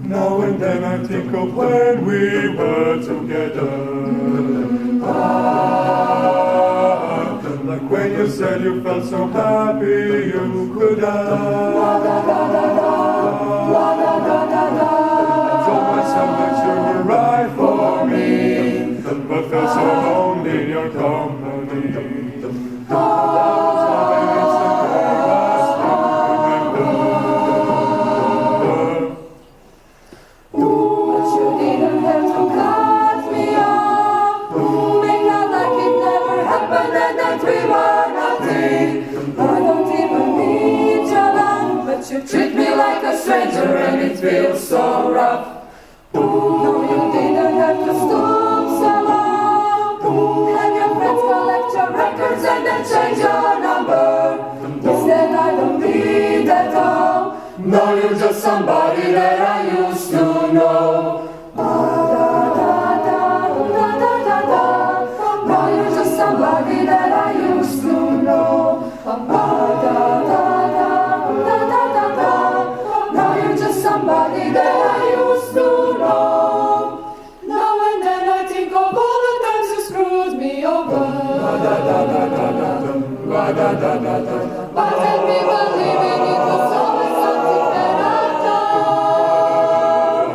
Now and then I think of when we were together. Like when you said you felt so happy you could have. I told myself that you were right for me, but felt so lonely in your company. You treat me like a stranger and it feels so rough. No, you didn't have to stoop so low. Have your friends collect your records and then change your number. Instead, I don't need that all. No, you're just somebody that I used to know. No, you're just somebody that I used to know. Somebody that I used to know. Now and then I think of all the times you screwed me over. But let me believe in it was always something that I've done.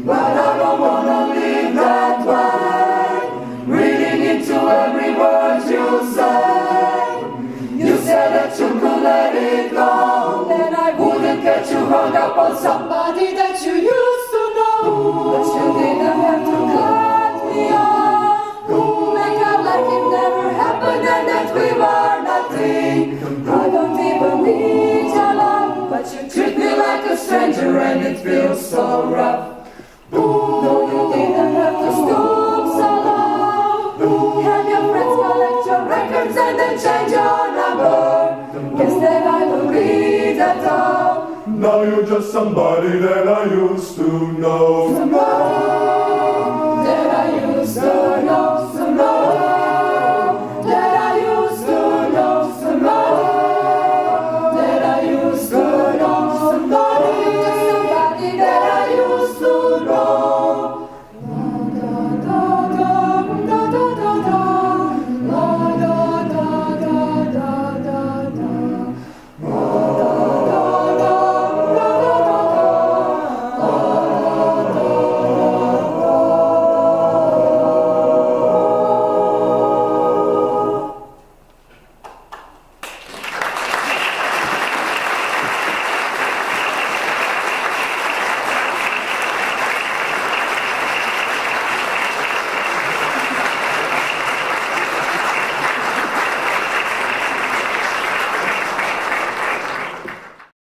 But I don't wanna live that way, reading into every word you say. You said that you could let it go, then I wouldn't get you hung up on somebody that you used to know. But you didn't have to cut me off, make out like it never happened and that we were nothing. I don't even need your love, but you treat me like a stranger and it feels so rough. No, you didn't have to stoop so low. Have your friends collect your records and then change your number. Guess that I don't need at all. Now you're just somebody that I used to know. Somebody